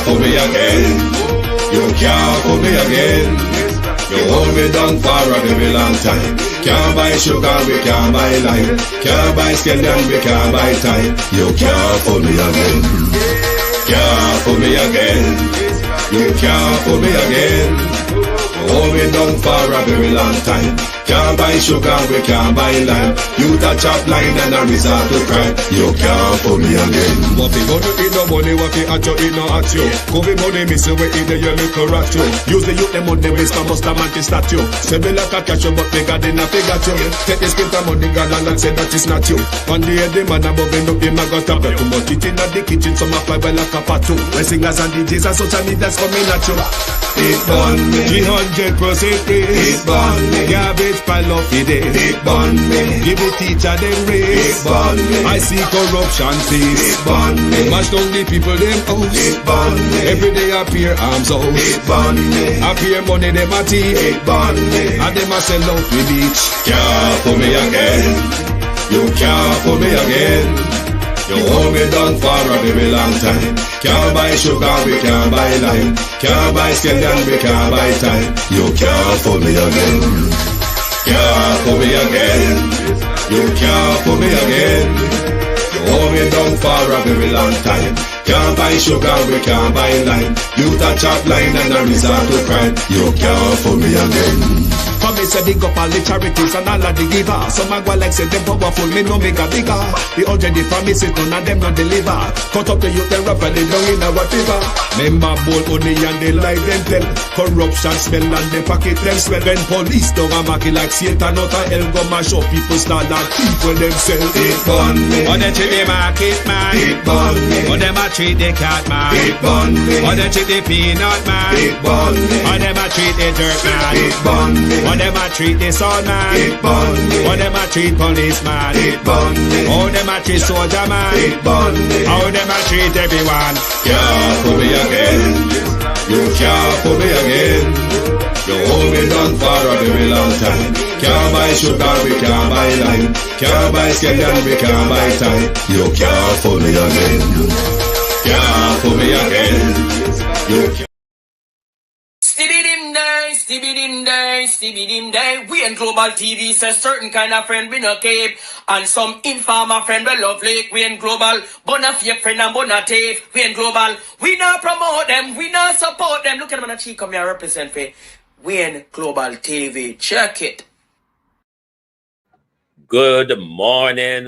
fool me again. You can't fool me again. You hold me down for a very long time. Can't buy sugar, we can't buy lime. Can't buy scallion, we can't buy time. You can't fool me again. Can't fool me again. You can't fool me again. Hold me down for a very long time. Can't buy sugar, we can't buy lime. You touch up line and a resort to crime. You can't fool me again. What fi go to eat no money, what fi at you, eat no at you. Go be money, miss you, we eat the you little rat you. Use the youth, the money, waste my must man to statue. Say me like a cashew, but bigger than a figure you. Take this bit of money, girl, and say that it's not you. One day the man above end up, him a go stop you. Too much eating at the kitchen, some a fly well like a patu. When singers and DJs and social media's coming at you. It burn me. 300% free. It burn me. Garbage pile up the day. It burn me. Give the teacher them raise. It burn me. I see corruption cease. It burn me. Mash down the people them house. It burn me. Every day appear arms out. It burn me. Appear money them a thief. It burn me. And them a sell out the beach. Can't fool me again. You can't fool me again. You hold me down for a very long time. Can't buy sugar, we can't buy lime. Can't buy scallion, we can't buy time. You can't fool me again. Can't fool me again. You can't fool me again. You hold me down for a very long time. Can't buy sugar, we can't buy lime. You touch up line and a resort to crime. You can't fool me again. For me say big up all the charities and all of the givers. Some a go like say them powerful, me no make a bigger. The 100 the promises, none of them not deliver. Cut up the youth, they rap and they down in our fever. Member bowl only and they lie them tell. Corruption smell and they pocket them swell. When police don't a market like Satan out of hell, go mash up people start like people themselves. It burn me. Or they treat the market man. It burn me. Or them a treat the cat man. It burn me. Or they treat the peanut man. It burn me. Or them a treat the dirt man. It burn me. Or them a treat the sun man. It burn me. Or them a treat policeman. It burn me. How them a treat soldier man. It burn me. How them a treat everyone. Can't fool me again. You can't fool me again. You hold me down for a very long time. Can't buy sugar, we can't buy lime. Can't buy scallion, we can't buy time. You can't fool me again. Can't fool me again. You can't. Stevie dim day. We in Global TV says certain kind of friend we no keep. And some informer friend we love like we in Global. Bona fake friend and bona thief. We in Global. We not promote them. We not support them. Look at them on the cheek come here represent for we in Global TV. Check it. Good morning,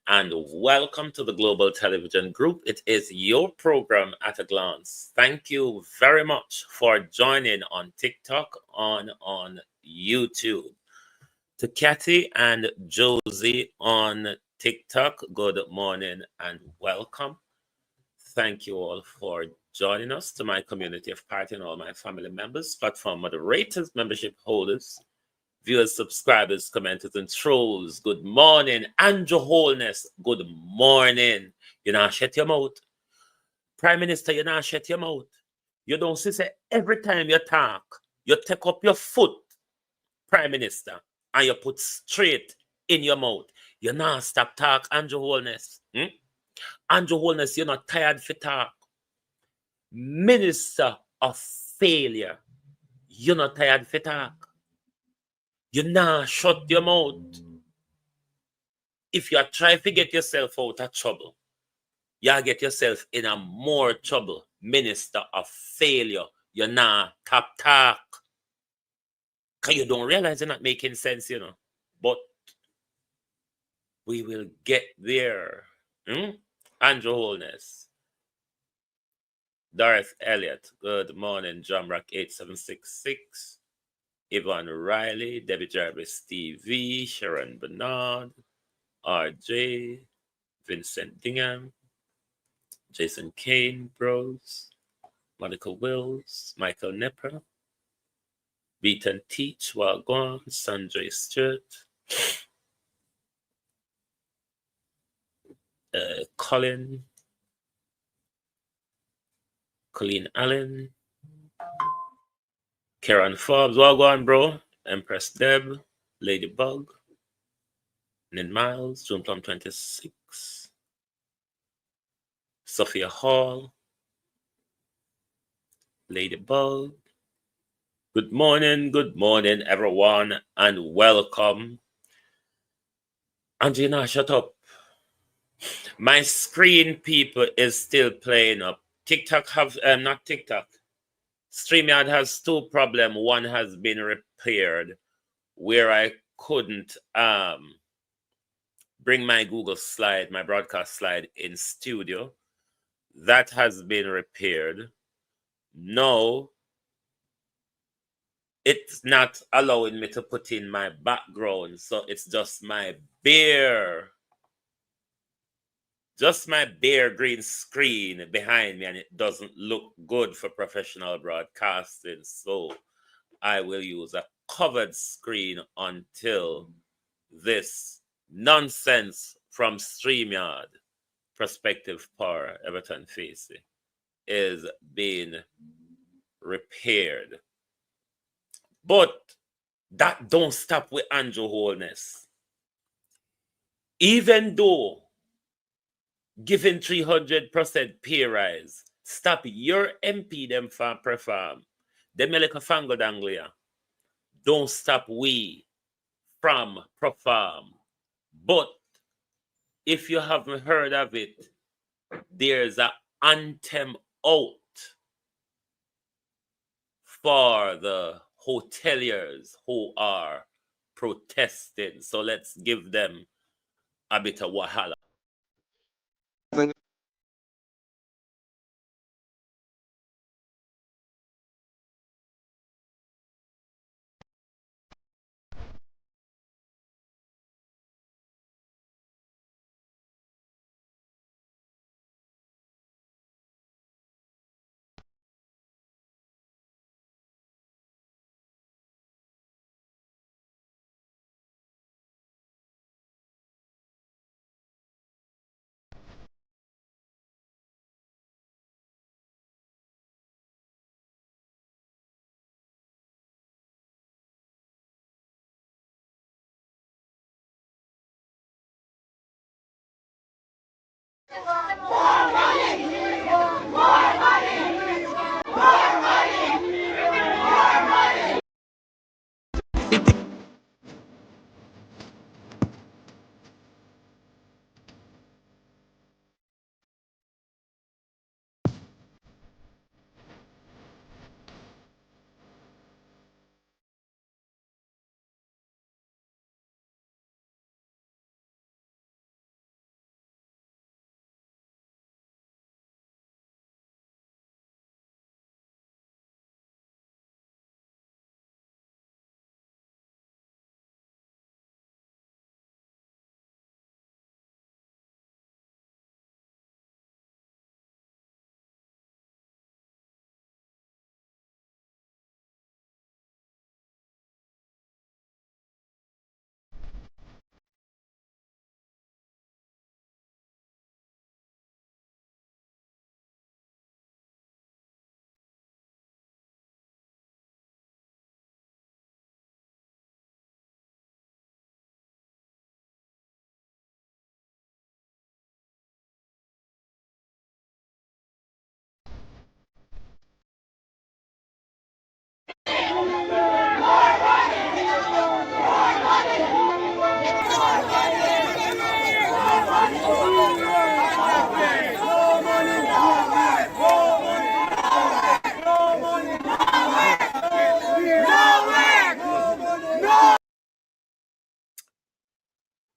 and welcome to the Global Television Group. It is your program at a glance. Thank you very much for joining on TikTok, on YouTube. To Kathy and Josie on TikTok, good morning and welcome. Thank you all for joining us. To my community of party and all my family members, platform moderators, membership holders, viewers, subscribers, commenters, and trolls, good morning. Andrew Holness, good morning. You not shut your mouth. Prime Minister, you not shut your mouth. You don't see say every time you talk, you take up your foot, Prime Minister, and you put straight in your mouth. You not stop talk, Andrew Holness. Andrew Holness, you're not tired for talk. Minister of failure, you're not tired for talk. You now shut your mouth. If you try to get yourself out of trouble, you get yourself in a more trouble. Minister of failure, you now top talk. Because you don't realize you're not making sense, you know. But we will get there. Andrew Holness. Dorothy Elliott, good morning. Jamrock 8766. Yvonne Riley, Debbie Jarvis TV, Sharon Bernard, RJ, Vincent Dingham, Jason Kane Bros, Monica Wills, Michael Nepper, Beat and Teach, Wagwan, Sandra Stewart, Colleen Allen, Karen Forbes, Wagwan, bro. Empress Deb, Ladybug, Nin Miles, June 26, Sophia Hall, Ladybug. Good morning, everyone, and welcome. Angelina, shut up. My screen, people, is still playing up. TikTok have, not TikTok. StreamYard has two problems. One has been repaired where I couldn't bring my Google slide, my broadcast slide in studio. That has been repaired. No, it's not allowing me to put in my background, so it's just my bare green screen behind me, and it doesn't look good for professional broadcasting. So I will use a covered screen until this nonsense from StreamYard, Perspective Power, Everton Facey, is being repaired. But that don't stop with Andrew Holness. Even though giving 300% pay rise, stop your MP them from perform, them like a fango danglia. Don't stop we from perform. But if you haven't heard of it, there's an anthem out for the hoteliers who are protesting. So let's give them a bit of wahala.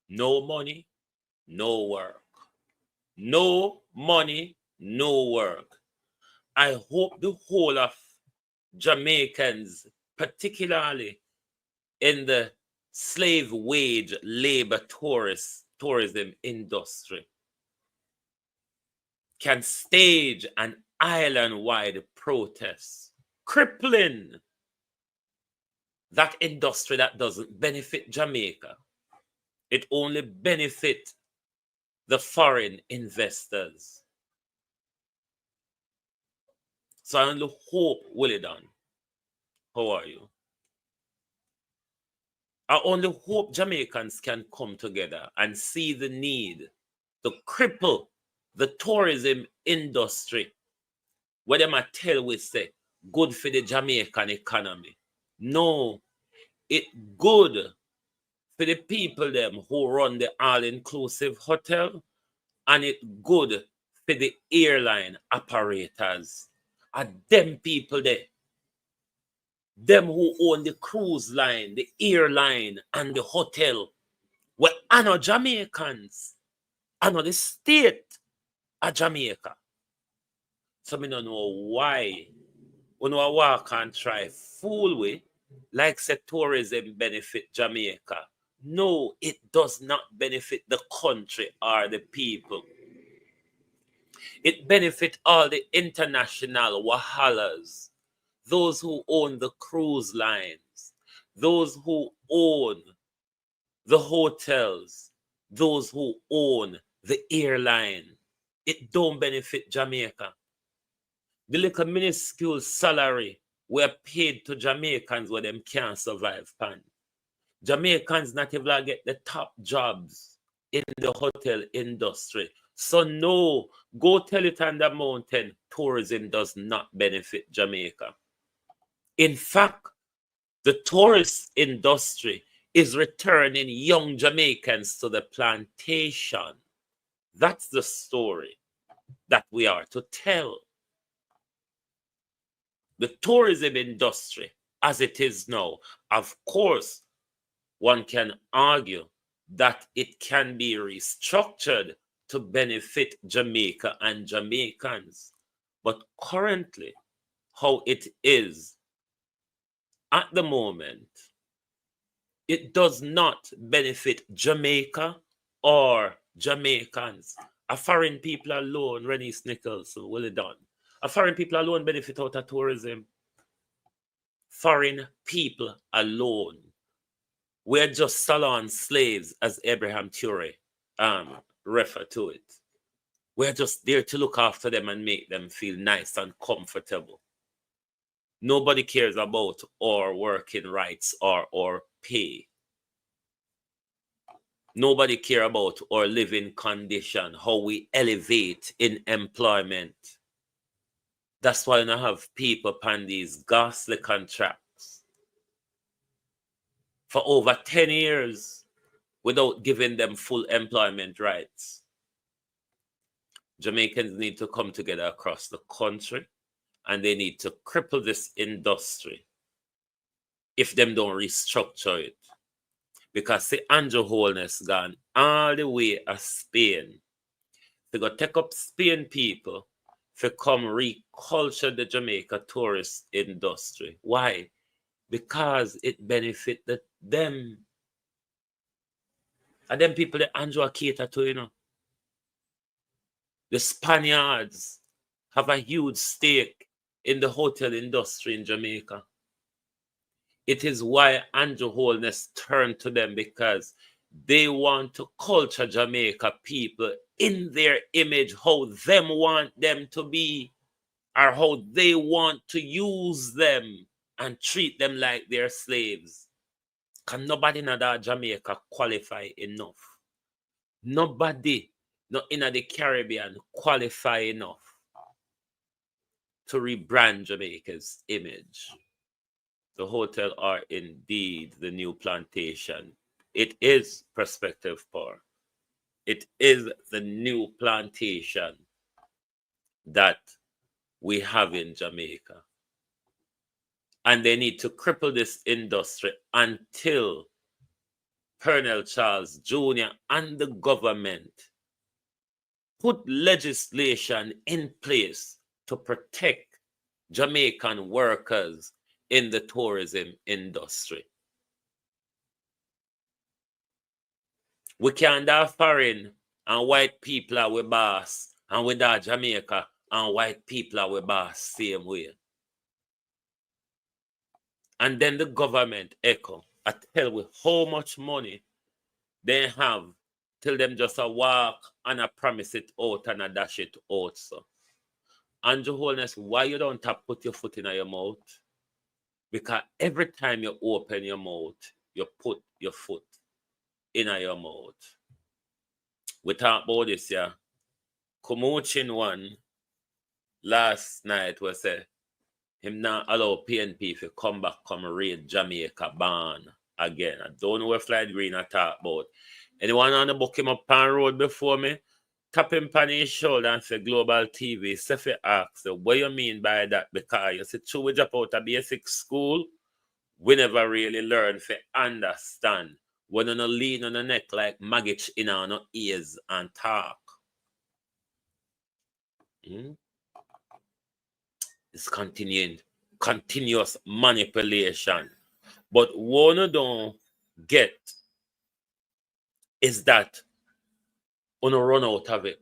No money, no work. No money, no work. I hope the whole of Jamaicans, particularly in the slave wage labor tourism industry, can stage an island-wide protest, crippling that industry that doesn't benefit Jamaica. It only benefits the foreign investors. So I only hope, Willie Don, how are you? I only hope Jamaicans can come together and see the need to cripple the tourism industry. Where them a tell we say, good for the Jamaican economy. No, it good for the people them who run the all-inclusive hotel, and it good for the airline operators. And them people there, them who own the cruise line, the airline, and the hotel, well, I know Jamaicans. I know the state of Jamaica. So I don't know why when we walk and try fool way, like say tourism benefit Jamaica. No, it does not benefit the country or the people. It benefit all the international wahalas, those who own the cruise lines, those who own the hotels, those who own the airline. It don't benefit Jamaica. The little minuscule salary we're paid to Jamaicans where them can't survive, pan. Jamaicans not even get the top jobs in the hotel industry. So no, go tell it on the mountain, tourism does not benefit Jamaica. In fact, the tourist industry is returning young Jamaicans to the plantation. That's the story that we are to tell. The tourism industry, as it is now, of course, one can argue that it can be restructured to benefit Jamaica and Jamaicans. But currently, how it is at the moment, it does not benefit Jamaica or Jamaicans. A foreign people alone, Rennie Nichols, well done. A foreign people alone benefit out of tourism. Foreign people alone. We're just salon slaves, as Abraham Ture referred to it. We're just there to look after them and make them feel nice and comfortable. Nobody cares about our working rights or our pay. Nobody cares about our living condition, how we elevate in employment. That's why I have people on these ghastly contracts for over 10 years without giving them full employment rights. Jamaicans need to come together across the country and they need to cripple this industry if them don't restructure it. Because the Andrew Holness gone all the way to Spain. They go take up Spain people to come reculture the Jamaica tourist industry. Why? Because it benefit them. And them people that Andrew cater to, you know. The Spaniards have a huge stake in the hotel industry in Jamaica. It is why Andrew Holness turned to them, because they want to culture Jamaica people in their image, how them want them to be, or how they want to use them and treat them like they're slaves. Can nobody in that Jamaica qualify enough? Nobody not in the Caribbean qualify enough to rebrand Jamaica's image. The hotel are indeed the new plantation. It is prospective power. It is the new plantation that we have in Jamaica. And they need to cripple this industry until Colonel Charles Jr. and the government put legislation in place to protect Jamaican workers in the tourism industry. We can't have foreign and white people are with boss, and with that Jamaica and white people are with boss same way. And then the government echo, I tell you how much money they have till them just a walk and a promise it out and a dash it out. So, Andrew Holness, why you don't have put your foot in your mouth? Because every time you open your mouth, you put your foot in your mouth. We talk about this, yeah. Commotion one last night was him not allow PNP to come back, come raid Jamaica ban again. I don't know what Flight Green I talk about. Anyone on the book him up on road before me? Tap him on his shoulder and say Global TV. Sefi asks, what you mean by that? Because you see, true we drop out of basic school, we never really learn to understand. We don't lean on the neck like maggot in our ears and talk. It's continuous manipulation. But what you don't get is that you run out of it.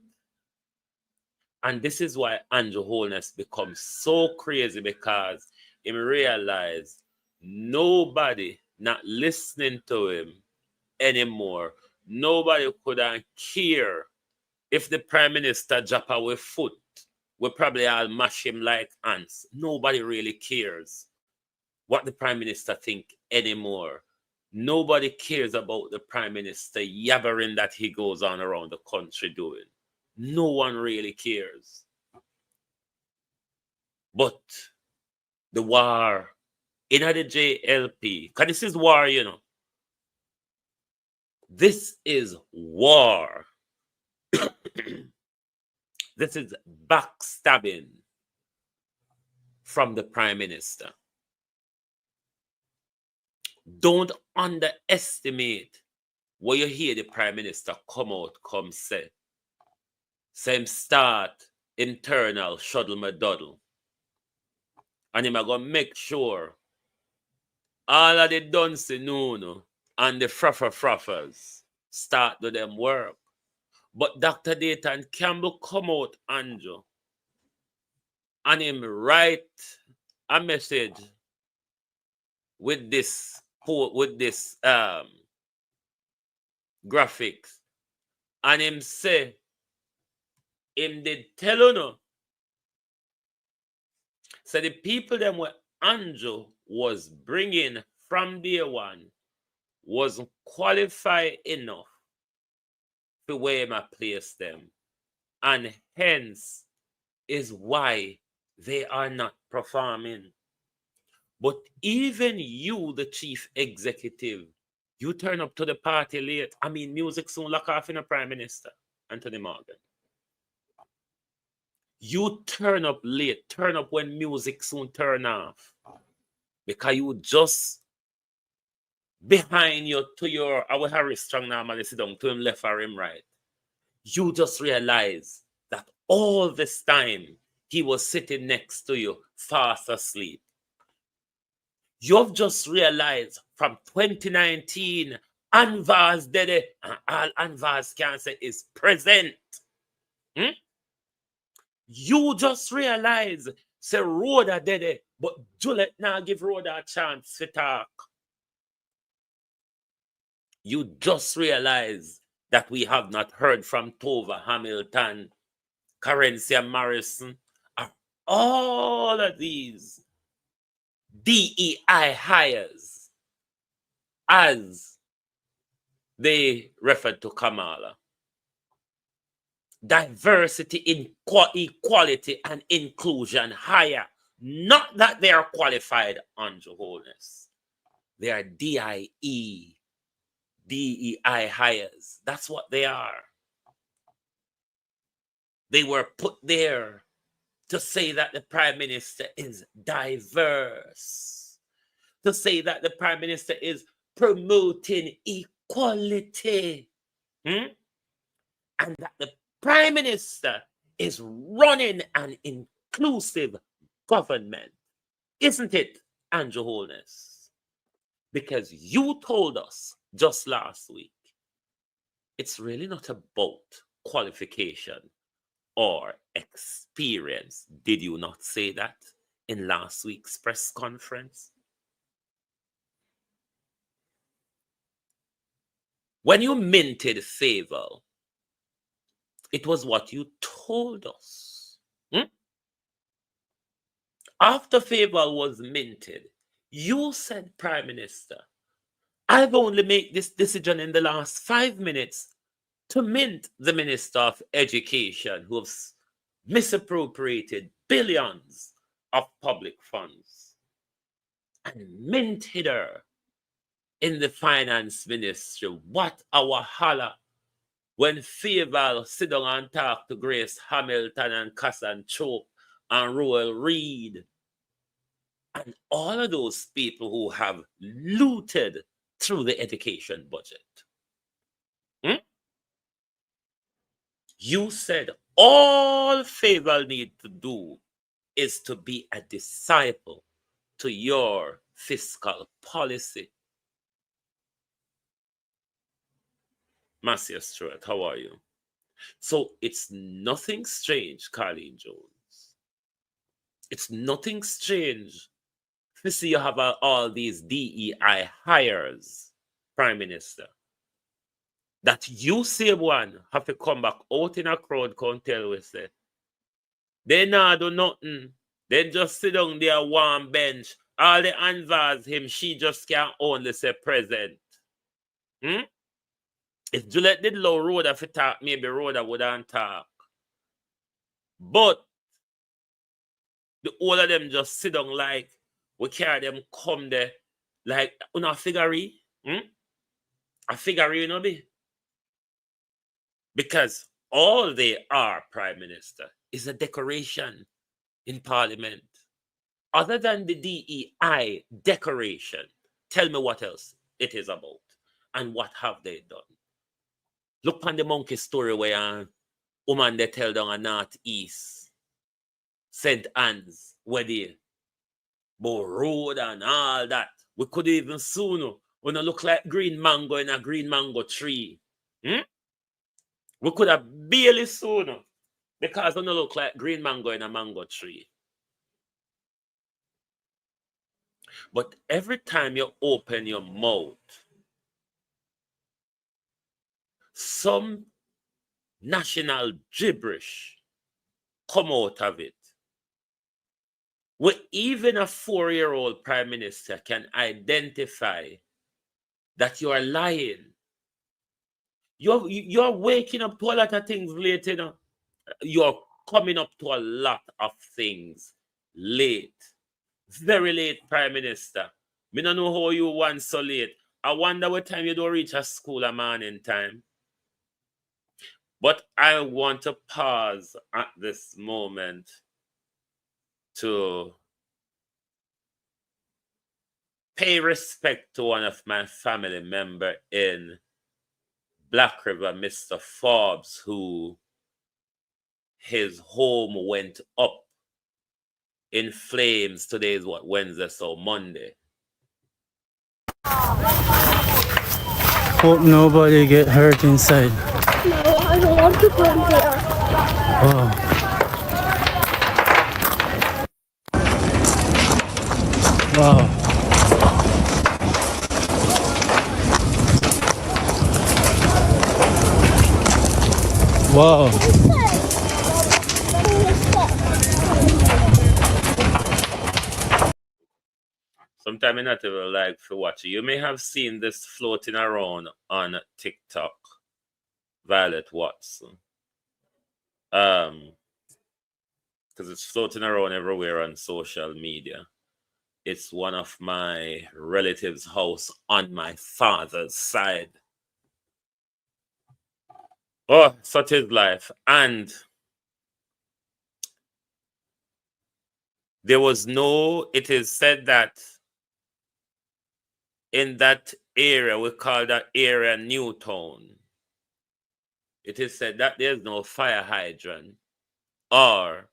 And this is why Andrew Holness becomes so crazy, because he realized nobody not listening to him anymore. Nobody could care if the Prime Minister drop away foot. We probably all mash him like ants. Nobody really cares what the Prime Minister think anymore. Nobody cares about the Prime Minister yabbering that he goes on around the country doing. No one really cares. But the war in the JLP, because this is war, you know. This is war. This is backstabbing from the Prime Minister. Don't underestimate what you hear the Prime Minister come out, come say. Same start internal shuttle my doddle. And him going to make sure all of the Duncy Nuno and the fraffers start to them work. But Dr. Dayton Campbell come out, Andrew, and him write a message with this graphics, and him say, him did tell you no. So the people them where Andrew was bringing from day one wasn't qualified enough to where I place them. And hence is why they are not performing. But even you, the chief executive, you turn up to the party late. I mean, music soon lock off in a Prime Minister, Anthony Morgan. You turn up late, turn up when music soon turn off. Because you just behind you to your, our Harry Strong normally sit down to him left or him right. You just realize that all this time he was sitting next to you fast asleep. You've just realized from 2019, Anvar's dead, and all Anvar's can say is present. You just realize, say Rhoda dead, but Juliet now give Rhoda a chance to talk. You just realize that we have not heard from Tova Hamilton, Carencia Morrison, or all of these DEI hires, as they refer to Kamala. Diversity, equality, and inclusion hire. Not that they are qualified on Holness. They are DEI hires. That's what they are. They were put there to say that the Prime Minister is diverse, to say that the Prime Minister is promoting equality, and that the Prime Minister is running an inclusive government. Isn't it, Andrew Holness? Because you told us just last week, it's really not about qualification or experience. Did you not say that in last week's press conference? When you minted favor, it was what you told us. After favor was minted, you said, Prime Minister, I've only made this decision in the last 5 minutes to mint the Minister of Education, who has misappropriated billions of public funds and minted her in the finance ministry. What our holla when Faval sit down and talk to Grace Hamilton and Cassan Chope and Roel Reed and all of those people who have looted through the education budget. You said all Faval need to do is to be a disciple to your fiscal policy. Marcia Stewart, how are you? So it's nothing strange, Carleen Jones. It's nothing strange. You see, you have all these DEI hires, Prime Minister, that you say one have to come back out in a crowd come tell we say they not do nothing. They just sit down there one bench. All the answers him, she just can't only say present. If Juliet did low Rhoda if talk, maybe Rhoda wouldn't talk. But the all of them just sit down like we carry them come there like a figure. A figure, you know be. Because all they are, Prime Minister, is a decoration in Parliament. Other than the DEI decoration, tell me what else it is about and what have they done. Look on the monkey story where a woman they tell down a northeast, St. Anne's, where they Bow Road and all that. We could even sooner when it look like green mango in a green mango tree. We could have barely sooner because it don't look like green mango in a mango tree. But every time you open your mouth, some national gibberish come out of it. Where even a 4-year-old Prime Minister can identify that you are lying. You're waking up to a lot of things late, you know. You're coming up to a lot of things late. Very late, Prime Minister. Me don't know how you want so late. I wonder what time you don't reach a school a morning time. But I want to pause at this moment to pay respect to one of my family members in Black River, Mr. Forbes, who his home went up in flames. Today is what, Wednesday, so Monday. Hope nobody get hurt inside. No, I don't want to go in there. Oh. Wow. Wow. Sometimes I not even like to watch it. You may have seen this floating around on TikTok, Violet Watson. Because it's floating around everywhere on social media. It's one of my relatives' house on my father's side. Oh, such is life. And there was no, it is said that in that area, we call that area Newtown, it is said that there's no fire hydrant, or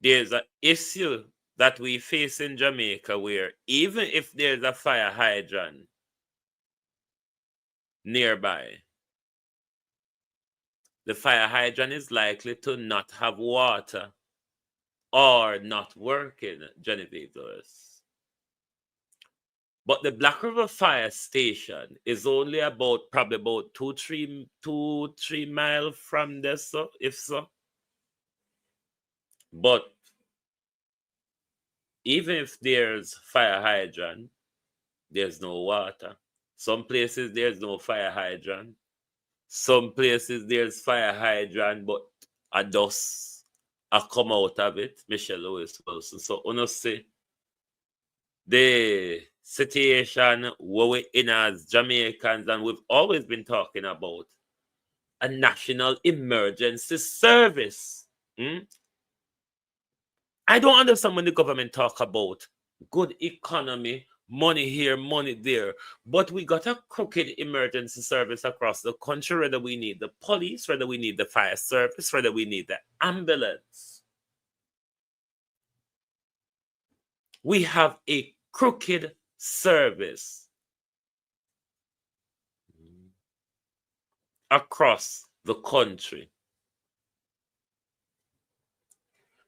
there's an issue that we face in Jamaica where even if there's a fire hydrant nearby, the fire hydrant is likely to not have water or not working, Genevieve Lewis. But the Black River Fire Station is only probably about 2-3 miles from this, so if so. But even if there's fire hydrant, there's no water. Some places there's no fire hydrant. Some places there's fire hydrant, but a dust come out of it, Michelle Lewis Wilson. So, say the situation where we in as Jamaicans, and we've always been talking about a national emergency service. I don't understand when the government talk about good economy, money here, money there, but we got a crooked emergency service across the country, whether we need the police, whether we need the fire service, whether we need the ambulance. We have a crooked service across the country.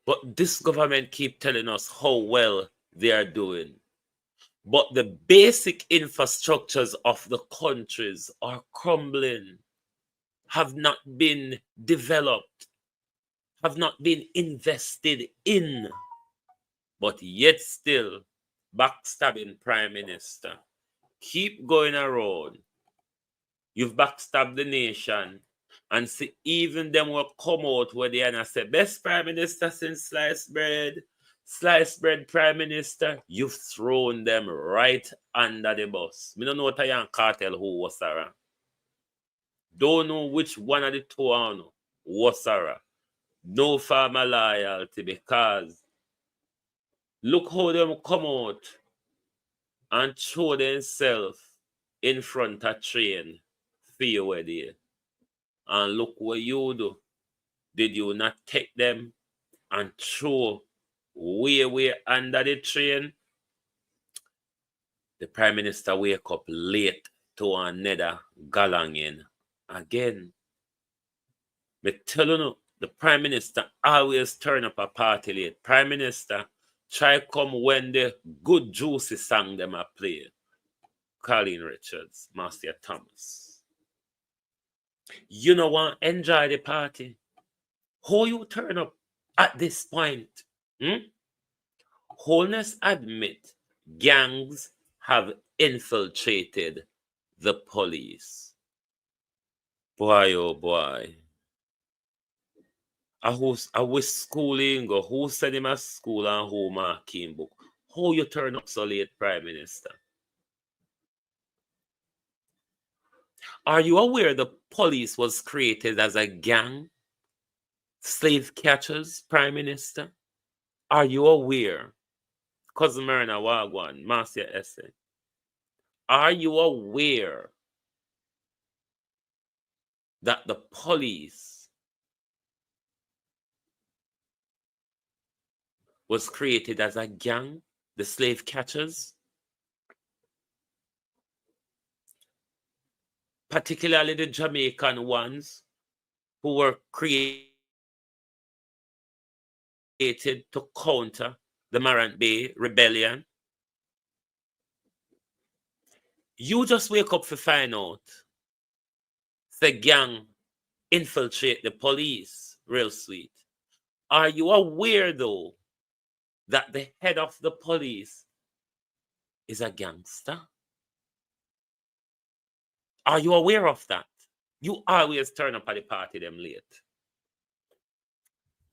But this government keep telling us how well they are doing. But the basic infrastructures of the countries are crumbling, have not been developed, have not been invested in. But yet still, backstabbing Prime Minister. Keep going around. You've backstabbed the nation. And see, even them will come out where they and say, best Prime Minister since sliced bread Prime Minister. You've thrown them right under the bus. Me don't know what I am cartel who was Sarah. Don't know which one of the two I know was Sarah. No farmer loyalty, because look how them come out and show themselves in front of train for you where they. And look what you do. Did you not take them and throw way under the train? The Prime Minister wake up late to another galanging again. Me tell you, the Prime Minister always turn up a party late. Prime Minister try come when the good juicy song them a play. Colleen Richards, Marcia Thomas. You know what? Enjoy the party. How you turn up at this point? Holness admit gangs have infiltrated the police. Boy, oh boy. I wish schooling or who send him a school and who marking book. How you turn up so late, Prime Minister? Are you aware the police was created as a gang? Slave catchers, Prime Minister? Are you aware? Cousin Myrna Wagwan, Marcia Essay. Are you aware that the police was created as a gang, the slave catchers? Particularly the Jamaican ones who were created to counter the Marant Bay rebellion. You just wake up to find out the gang infiltrate the police. Real sweet. Are you aware though that the head of the police is a gangster? Are you aware of that? You always turn up at the party them late.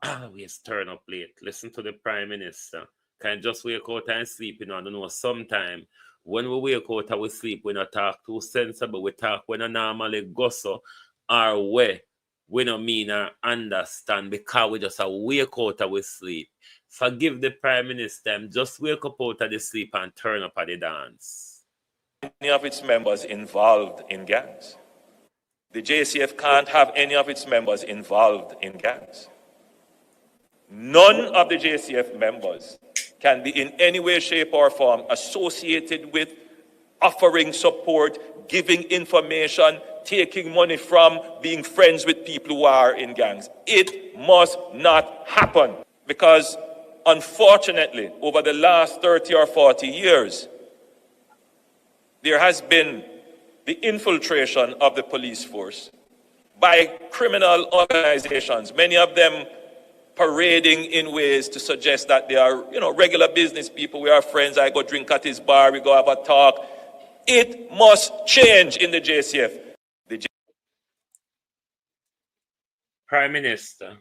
Always turn up late. Listen to the Prime Minister. Can just wake out and sleep, you know. I don't know, sometime when we wake out and we sleep, we not talk too sensible. We talk when I normally go so our way. We don't mean or understand because we just wake out and we sleep. Forgive the Prime Minister. Just wake up out of the sleep and turn up at the dance. Any of its members involved in gangs. The JCF can't have any of its members involved in gangs. None of the JCF members can be in any way, shape, or form associated with offering support, giving information, taking money from, being friends with people who are in gangs. It must not happen because, unfortunately, over the last 30 or 40 years, there has been the infiltration of the police force by criminal organizations, many of them parading in ways to suggest that they are, regular business people. We are friends. I go drink at his bar. We go have a talk. It must change in the JCF. Prime Minister,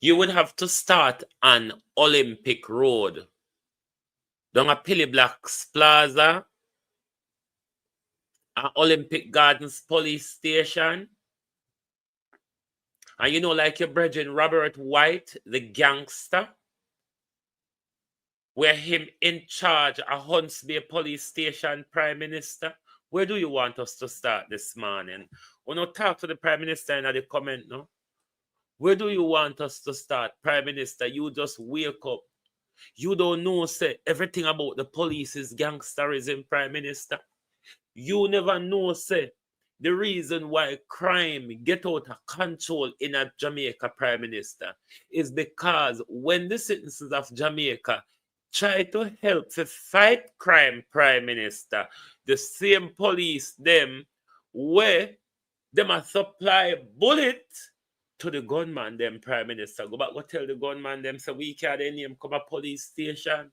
you would have to start on Olympic Road, down a Pilly Blacks Plaza, Olympic Gardens Police Station. And you know, like your brethren Robert White, the gangster, where him in charge of Hunts Bay Police Station Prime Minister. Where do you want us to start this morning? We not talk to the Prime Minister in the comment, no? Where do you want us to start? Prime Minister, you just wake up. You don't know, say, everything about the police is gangsterism, Prime Minister. You never know, say, the reason why crime get out of control in a Jamaica, Prime Minister, is because when the citizens of Jamaica try to help to fight crime, Prime Minister, the same police them where them a supply bullet to the gunman them, Prime Minister. Go back, go tell the gunman them, so we can't name come a police station.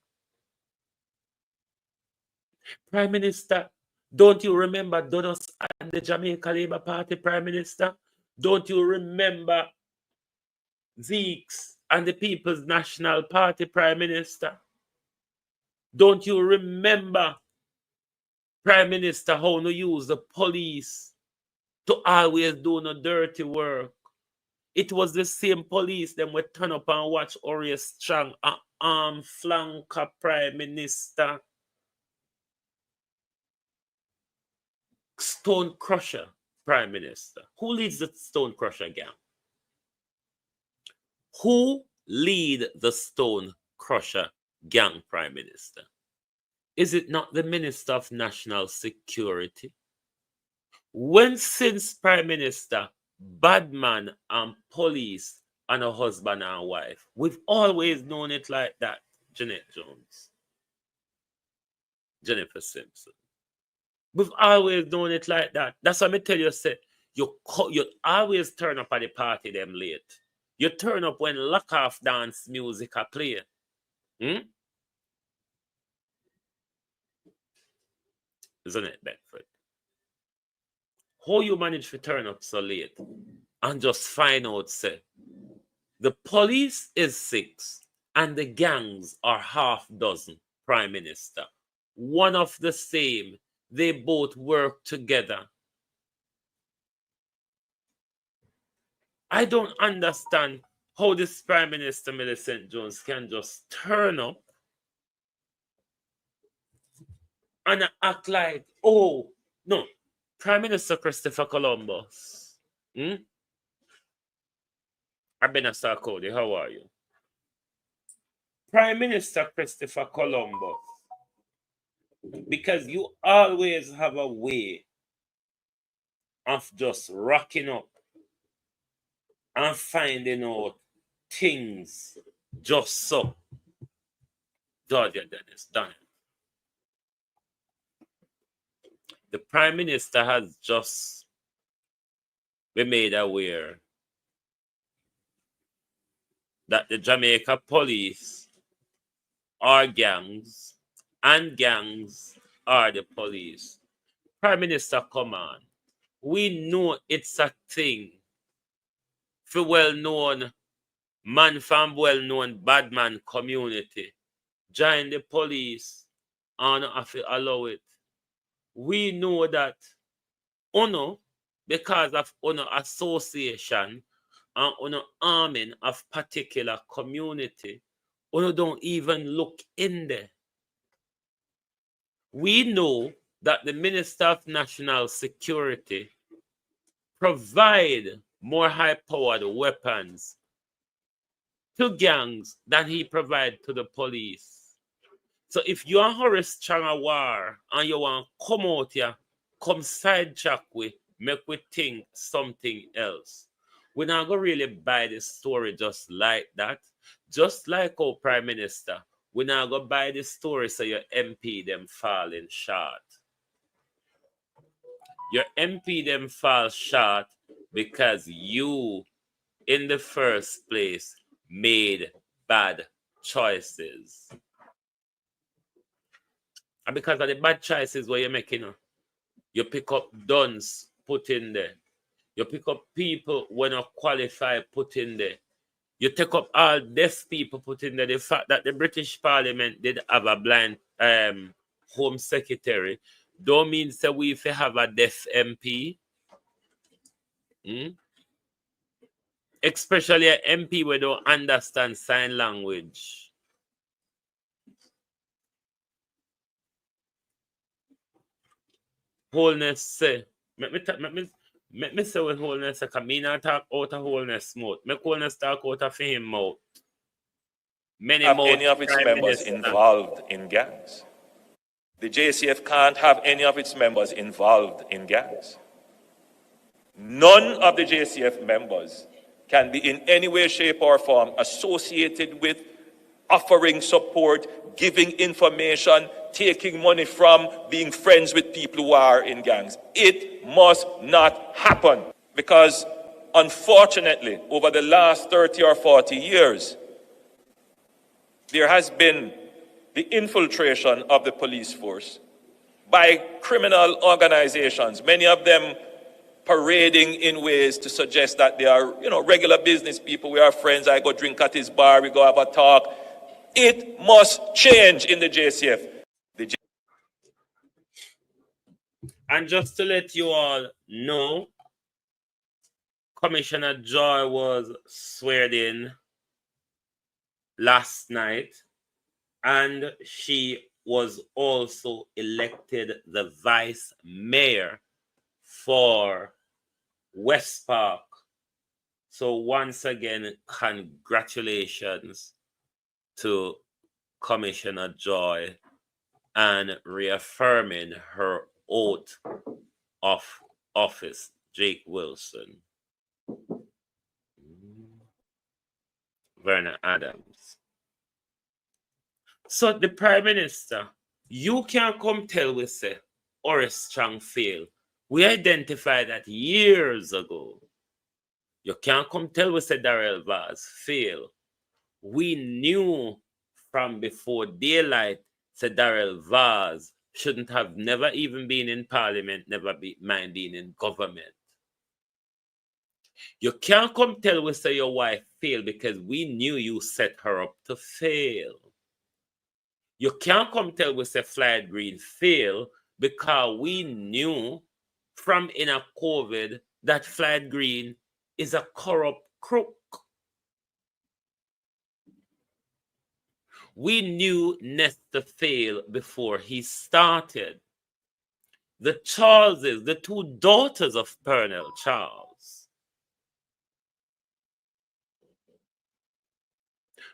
Prime Minister, don't you remember Dodos and the Jamaica Labour Party, Prime Minister? Don't you remember Zeeks and the People's National Party, Prime Minister? Don't you remember, Prime Minister, how to use the police to always do no dirty work? It was the same police them would turn up and watch Oriel Strong, an arm flanker Prime Minister. Stone Crusher Prime Minister. Who leads the Stone Crusher gang? Who lead the Stone Crusher gang, Prime Minister? Is it not the Minister of National Security? When since, Prime Minister, bad man and police and a husband and wife? We've always known it like that. Jeanette Jones, Jennifer Simpson. We've always known it like that. That's what I tell you, say, you always turn up at the party them late. You turn up when lock-off dance music are play. Isn't it, Bedford? How you manage to turn up so late and just find out, say, the police is 6 and the gangs are half dozen, Prime Minister. One of the same. They both work together. I don't understand how this Prime Minister Millicent Jones can just turn up and act like, oh, no, Prime Minister Christopher Columbus. Abena Sarkodie, how are you? Prime Minister Christopher Columbus. Because you always have a way of just rocking up and finding out things just so. Georgia Dennis, done it. The Prime Minister has just been made aware that the Jamaica police are gangs and gangs are the police. Prime Minister, come on. We know it's a thing for well-known man from well-known bad man community. Join the police and have to allow it. We know that UNO, because of UNO association and UNO arming of particular community, UNO don't even look in there. We know that the Minister of National Security provide more high-powered weapons to gangs than he provide to the police. So if you are Horace strong a war and you want to come out here, come sidetrack with, make we think something else. We're not going to really buy this story just like that. Just like our Prime Minister, we're not going to buy this story so your MP them falling short. Your MP them fall short because you, in the first place, made bad choices. And because of the bad choices where you're making, you pick up duns, put in there. You pick up people when not qualified, put in there. You take up all deaf people, put in there the fact that the British Parliament did have a blind Home Secretary. Don't mean say we if you have a deaf MP. Especially an MP who don't understand sign language. Holness say, make me say what Holness say, because me not talk out of Holness mouth. Make Holness talk out of him mouth. Many Have mouth any of its Prime members Minister. involved in gangs. The JCF can't have any of its members involved in gangs. None of the JCF members can be in any way, shape, or form associated with offering support, giving information, taking money from, being friends with people who are in gangs. It must not happen because, unfortunately, over the last 30 or 40 years, there has been the infiltration of the police force by criminal organizations, many of them parading in ways to suggest that they are, regular business people. We are friends. I go drink at his bar. We go have a talk. It must change in the JCF. And just to let you all know, Commissioner Joy was sworn in last night, and she was also elected the vice mayor for West Park. So once again, congratulations to Commissioner Joy and reaffirming her oath of office, Jake Wilson. Vernon Adams. So the Prime Minister, you can't come tell we say Horace Strong fail. We identified that years ago. You can't come tell we say Darrell Vaz fail. We knew from before daylight said Darrell Vaz shouldn't have never even been in Parliament, never mind being in government. You can't come tell we say your wife failed because we knew you set her up to fail. You can't come tell we say Floyd Green failed because we knew from in a COVID that Floyd Green is a corrupt crook. We knew Nesta failed before he started. The Charleses, the two daughters of Pernell Charles,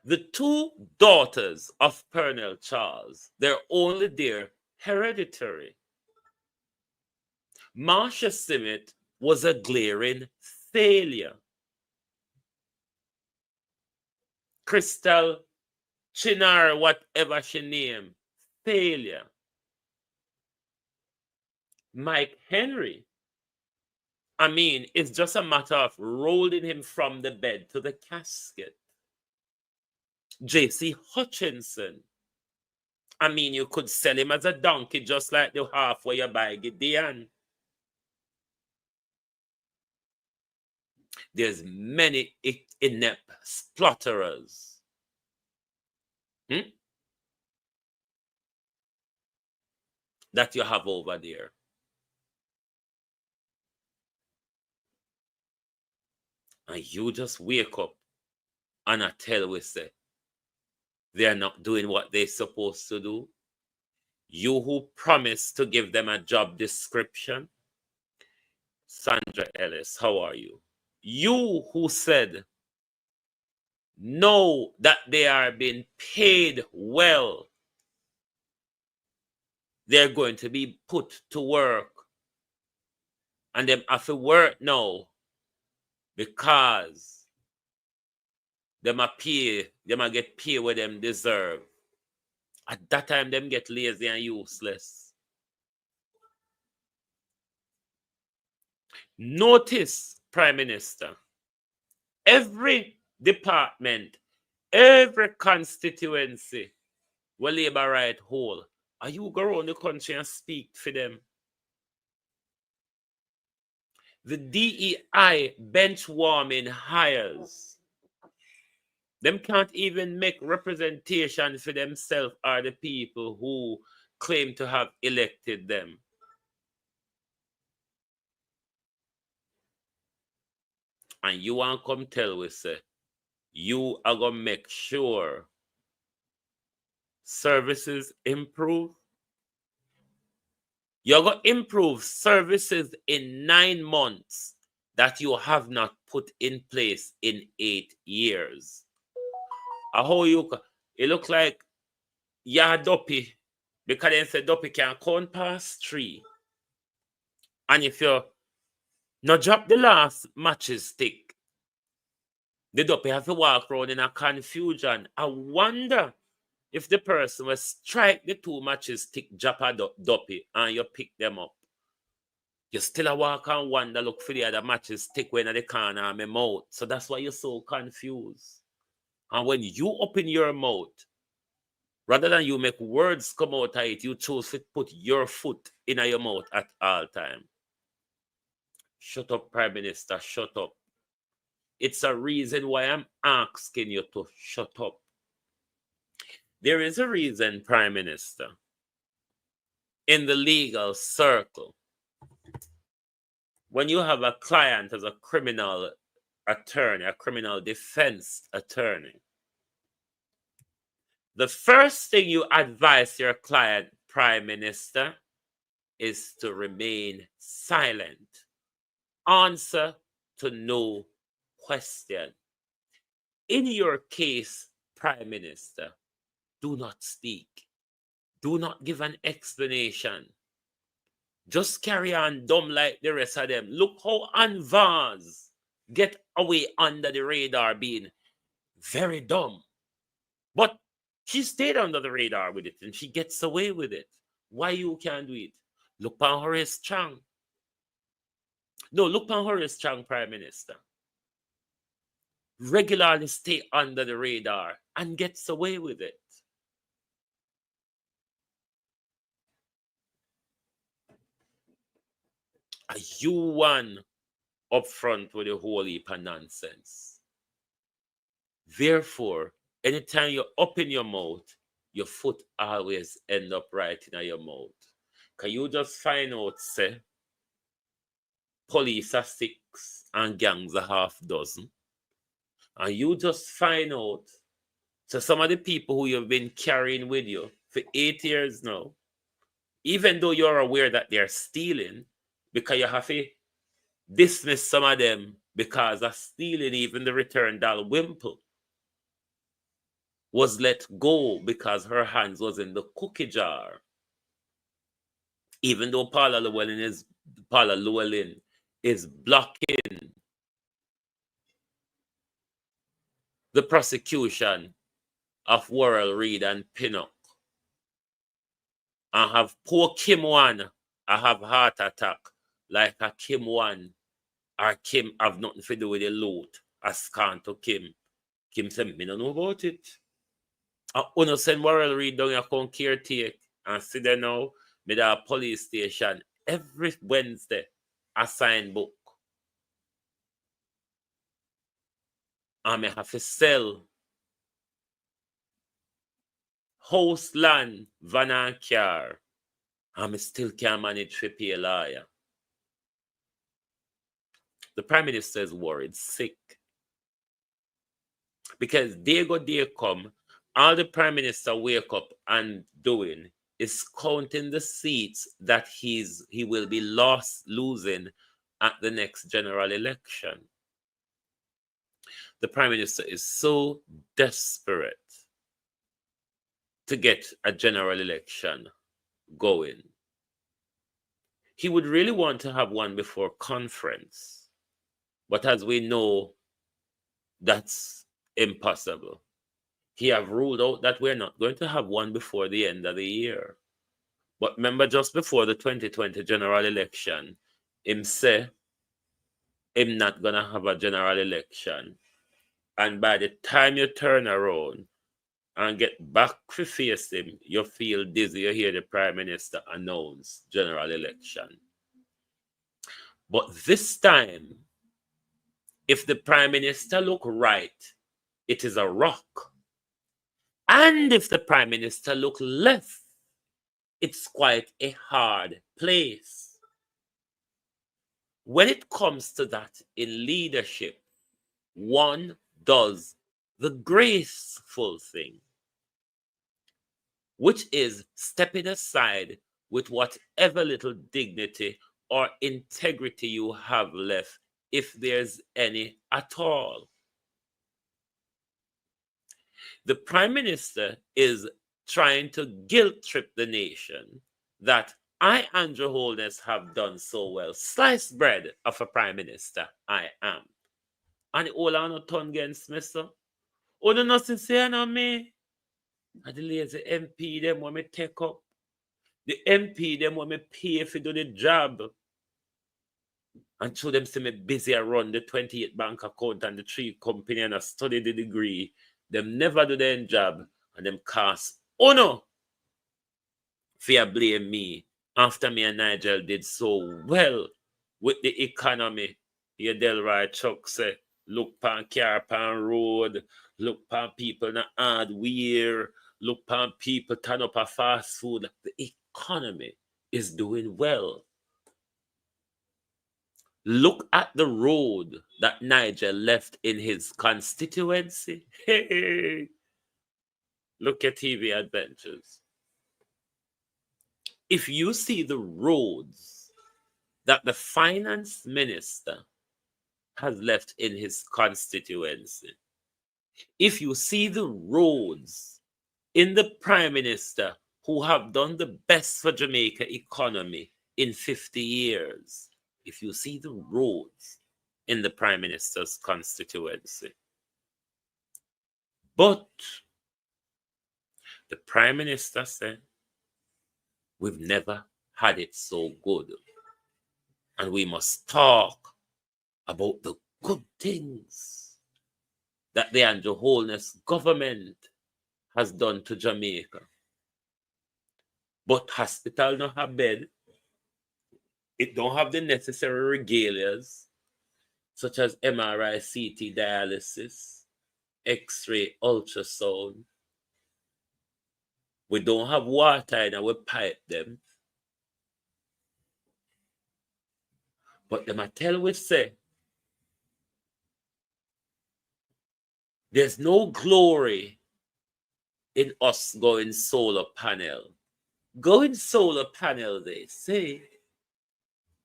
the two daughters of Pernell Charles, they're only there hereditary. Marcia Simmet was a glaring failure. Crystal Chinar, whatever she named, failure. Mike Henry, it's just a matter of rolling him from the bed to the casket. J.C. Hutchinson, you could sell him as a donkey just like the half where you buy Gideon. There's many inept splutterers. That you have over there. And you just wake up and I tell we say they're not doing what they're supposed to do. You who promised to give them a job description. Sandra Ellis, how are you? You who said know that they are being paid well. They're going to be put to work. And them have to work now because them a get paid what them deserve. At that time, them get lazy and useless. Notice, Prime Minister, every department, every constituency where Labour right whole, are you go around the country and speak for them? The DEI bench warming hires. Them can't even make representation for themselves or the people who claim to have elected them. And you want to come tell we say, you are going to make sure services improve? You're going to improve services in 9 months that you have not put in place in 8 years. How you, it look like you're dopey because they say dopey can count past 3. And if you not drop the last matches stick, the dopey have to walk around in a confusion. I wonder if the person will strike the 2 matches stick, drop a dopey, and you pick them up. You still a walk and wonder, look for the other matches stick when at the corner of my mouth. So that's why you're so confused. And when you open your mouth, rather than you make words come out of it, you choose to put your foot in your mouth at all time. Shut up, Prime Minister, shut up. It's a reason why I'm asking you to shut up. There is a reason, Prime Minister, in the legal circle, when you have a client as a criminal attorney, a criminal defense attorney, the first thing you advise your client, Prime Minister, is to remain silent. Answer to no question. In your case, Prime Minister, do not speak. Do not give an explanation. Just carry on dumb like the rest of them. Look how Anvaz get away under the radar being very dumb. But she stayed under the radar with it and she gets away with it. Why you can't do it? Look on Horace Chang. No, look on Horace Chang, Prime Minister. Regularly stay under the radar and gets away with it. Are you one up front with the whole heap of nonsense? Therefore, anytime you open your mouth, your foot always end up right in your mouth. Can you just find out, say, police are 6 and gangs are half dozen? And you just find out, so some of the people who you've been carrying with you for 8 years now, even though you're aware that they're stealing, because you have to dismiss some of them because of stealing, even the return doll Wimple was let go because her hands was in the cookie jar. Even though Paula Llewellyn is blocking the prosecution of Worrell Reed and Pinnock. I have poor Kim One, I have heart attack like a Kim One or Kim have nothing to do with the loot as can to Kim. Kim said, me don't know about it. I wanna send Worrell Reed down your come caretake and sit there now, me at a police station every Wednesday, a sign book. And me have to sell house, land, van and car. And me still can't manage to pay a lawyer. The Prime Minister is worried, sick. Because day come, all the Prime Minister wake up and doing is counting the seats that he will be losing at the next general election. The Prime Minister is so desperate to get a general election going. He would really want to have one before conference. But as we know, that's impossible. He have ruled out that we're not going to have one before the end of the year. But remember, just before the 2020 general election, him say him not going to have a general election. And by the time you turn around and get back to face him, you feel dizzy. You hear the Prime Minister announce general election. But this time, if the Prime Minister look right, it is a rock. And if the Prime Minister look left, it's quite a hard place. When it comes to that in leadership, one does the graceful thing, which is stepping aside with whatever little dignity or integrity you have left, if there's any at all. The Prime Minister is trying to guilt trip the nation that I, Andrew Holness, have done so well. Sliced bread of a Prime Minister, I am. And all on a turn against me, so. Oh, the nothing saying on me. And the lazy MP, them want me take up. The MP, them want me pay if you do the job. And show them say me busy run the 28 bank account and the 3 company and I study the degree. Them never do their job and them cast. Oh no! Fear blame me after me and Nigel did so well with the economy. Your Delroy Chuck say, look pan car pan road, look pan people na hardware, look pan people turn up a fast food. The economy is doing well. Look at the road that Nigel left in his constituency. Hey, look at TV Adventures. If you see the roads that the finance minister has left in his constituency, if you see the roads in the prime minister who have done the best for Jamaica economy in 50 years, if you see the roads in the prime minister's constituency, but the prime minister said, we've never had it so good. And we must talk about the good things that the Andrew Holness government has done to Jamaica. But hospital don't have bed. It don't have the necessary regalias, such as MRI, CT, dialysis, X-ray, ultrasound. We don't have water in our pipe them. But them I tell we say, there's no glory in us going solar panel. Going solar panel, they say,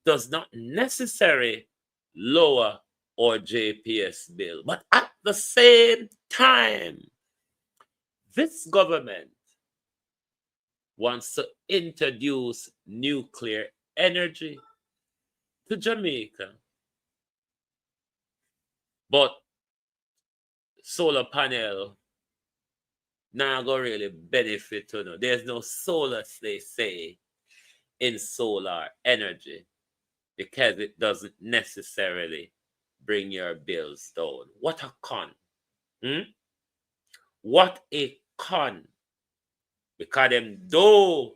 does not necessarily lower our JPS bill. But at the same time, this government wants to introduce nuclear energy to Jamaica. But solar panel now go really benefit to no. There's no solar, they say, in solar energy because it doesn't necessarily bring your bills down. What a con. What a con. Because them do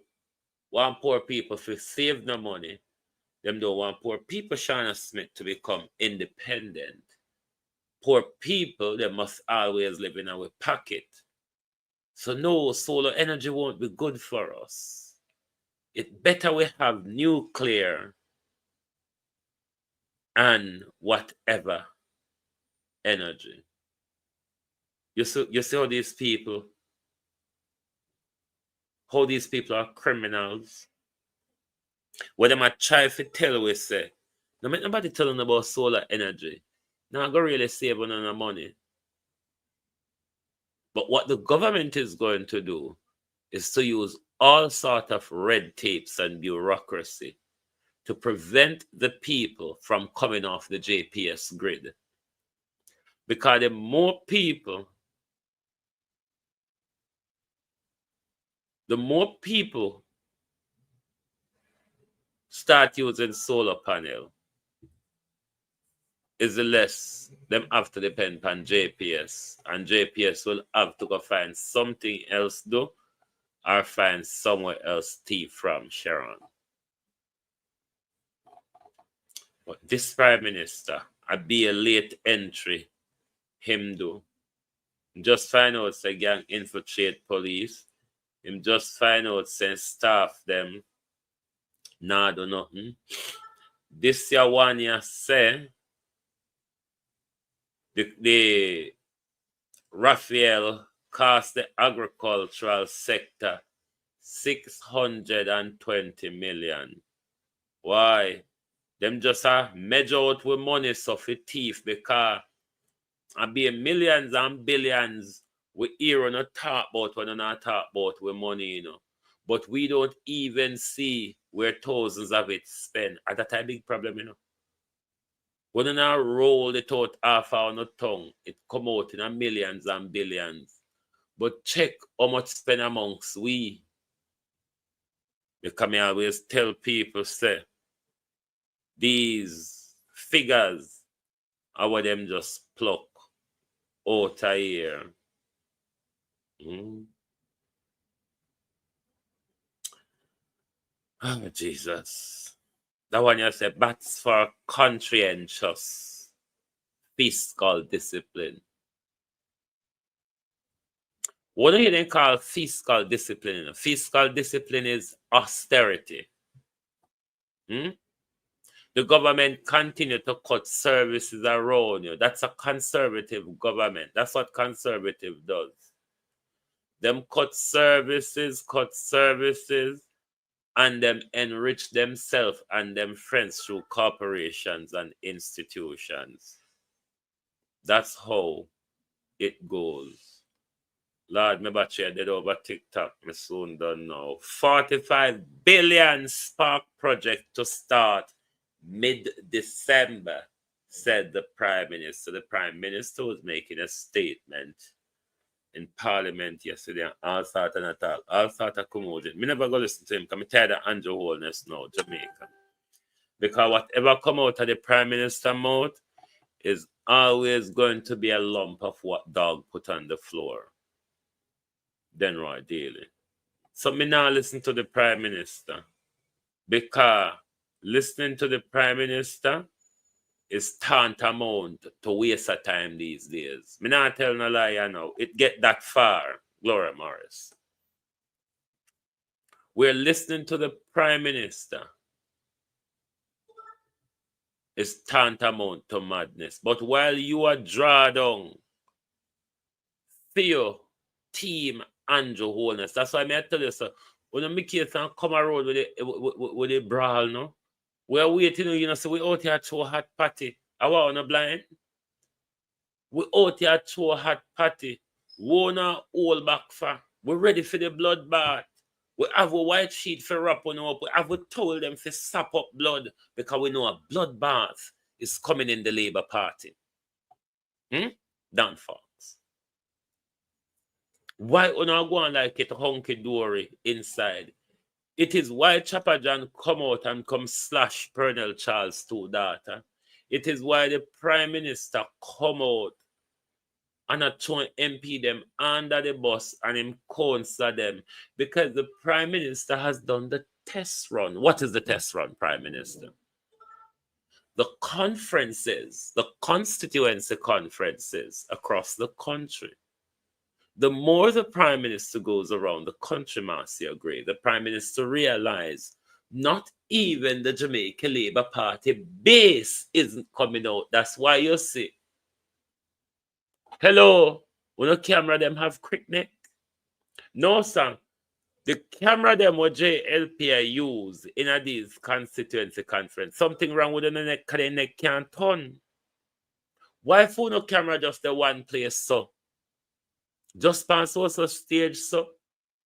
want poor people to save no money. Them don't want poor people, Shana Smith, to become independent. Poor people, they must always live in our pocket. So no, solar energy won't be good for us. It better we have nuclear and whatever energy. You see how these people are criminals. What them a try to tell we say, no make nobody tell them about solar energy. Now go really save on the money. But what the government is going to do is to use all sort of red tapes and bureaucracy to prevent the people from coming off the JPS grid. Because the more people start using solar panel, is the less them have to depend on JPS. And JPS will have to go find something else do or find somewhere else thief from Sharon. But this Prime Minister, I be a late entry, him do. Just find out say gang infiltrate police. Him just find out say staff them nah do nothing. This year one year say the Raphael cost the agricultural sector 620 million. Why? Them just measure out with money so for thief because I be millions and billions we hear on a talk about when not talk about with money, But we don't even see where thousands of it spent. And that's a big problem, When you not roll it out half on the tongue, it come out in a millions and billions. But check how much spent amongst we. Because I always tell people, say, these figures are what them just pluck out of here. Oh, Jesus. That one you say, bats for conscientious fiscal discipline. What do you call fiscal discipline? Fiscal discipline is austerity. The government continue to cut services around you. That's a conservative government. That's what conservative does. Them cut services, and them enrich themselves and them friends through corporations and institutions. That's how it goes. Lord, my battery dead over TikTok. Me soon done now. 45 billion spark project to start mid-December, said the Prime Minister. The Prime Minister was making a statement in Parliament yesterday. All sort of attack, all sort of commotion. Me never go listen to him because I'm tired of Andrew Holness now, Jamaica. Because whatever come out of the Prime Minister's mouth is always going to be a lump of what dog put on the floor. Then right daily. So me now listen to the Prime Minister. Because listening to the Prime Minister is tantamount to waste of time these days. Me not tell no lie now. It get that far, Gloria Morris. We're listening to the Prime Minister. It's tantamount to madness. But while you are draw down Theo, team, Andrew Holness, that's why I tell you, sir, when the Mickey come around with the brawl, no? We're waiting, so we out here to a hot party. I want to blind. We out here to a hot party. We not hold back for. We're ready for the bloodbath. We have a white sheet for wrap on up. We have told them to sap up blood because we know a bloodbath is coming in the Labour Party. Dan Fox. Why we not go on like it hunky dory inside? It is why Chapper John come out and come slash Pernell Charles' two daughter. It is why the Prime Minister come out and a throw MP them under the bus and him counsel them because the Prime Minister has done the test run. What is the test run, Prime Minister? The conferences, the constituency conferences across the country. The more the Prime Minister goes around the country, Marcy agree, the Prime Minister realize not even the Jamaica Labour Party base isn't coming out. That's why you see. Hello, when the camera them have quick neck? No, sir. The camera them what JLP use in a these constituency conference. Something wrong with the neck because the neck can't turn. Why phone no camera just the one place, so? Just pass us a stage, so.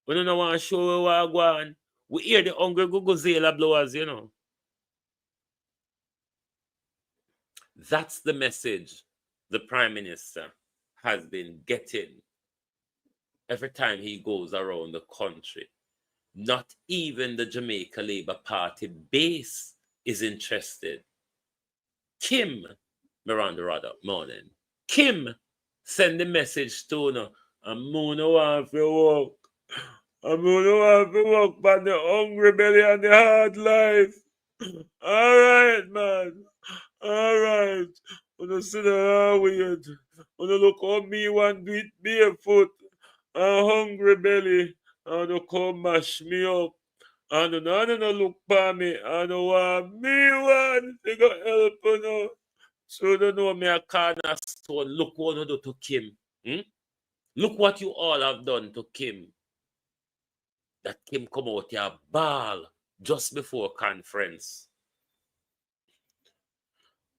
We don't want to show where we're going. We hear the hungry Guguzela blowers, That's the message the Prime Minister has been getting every time he goes around the country. Not even the Jamaica Labour Party base is interested. Kim, Miranda Rudder, morning. Kim send the message to no. I'm gonna want to walk. I'm gonna want to walk by the hungry belly and the hard life. All right, man. All right. Uno sit down weird. Uno look how me want do it barefoot and hungry belly. And uno come mash me up. And no look for me. And want me want to go help you. So you don't know me a cornerstone. Look what you do to Kim. Hmm? Look what you all have done to Kim. That Kim come out here ball just before conference.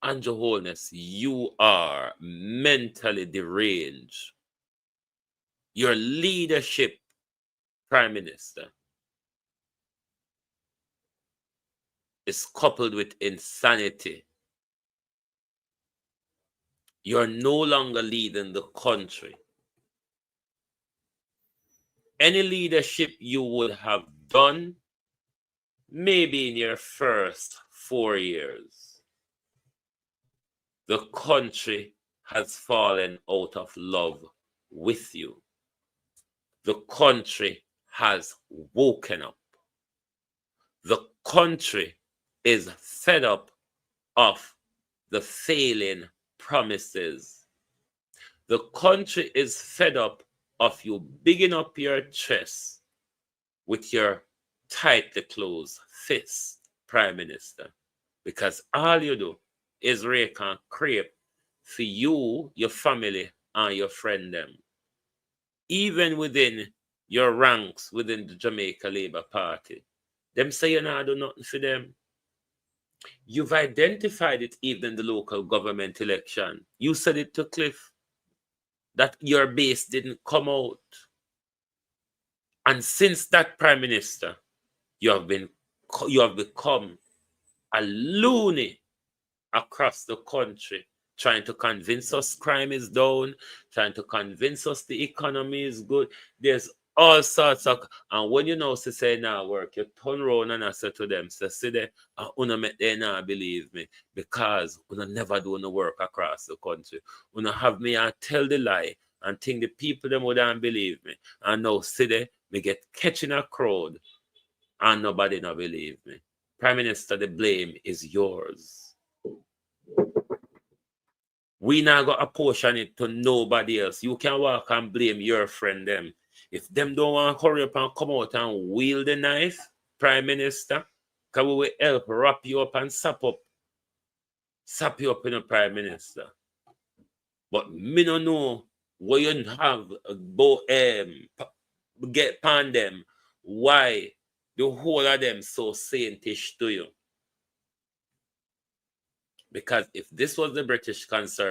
And your Holness, you are mentally deranged. Your leadership, Prime Minister, is coupled with insanity. You're no longer leading the country. Any leadership you would have done, maybe in your first 4 years, the country has fallen out of love with you. The country has woken up. The country is fed up of the failing promises. The country is fed up of you bigging up your chest with your tightly closed fist, Prime Minister, because all you do is rake and crepe for you, your family, and your friend them. Even within your ranks within the Jamaica Labour Party, them say you not do nothing for them. You've identified it even in the local government election. You said it to Cliff that your base didn't come out. And since that, Prime Minister, you have become a loony across the country, trying to convince us crime is down, trying to convince us the economy is good. There's all sorts of, and when you know say now work, you turn around and I say to them, say, see there, una make they not believe me because una never do no work across the country. Una have me and tell the lie and think the people them wouldn't believe me. And now see there, me get catching a crowd and nobody not believe me. Prime Minister, the blame is yours. We not got apportion it to nobody else. You can walk and blame your friend them. If them don't want to hurry up and come out and wield the knife, Prime Minister, can we will help wrap you up and sap you up in a Prime Minister. But me no know what you have get pan them. Why the whole of them so saintish to you? Because if this was the British Conservative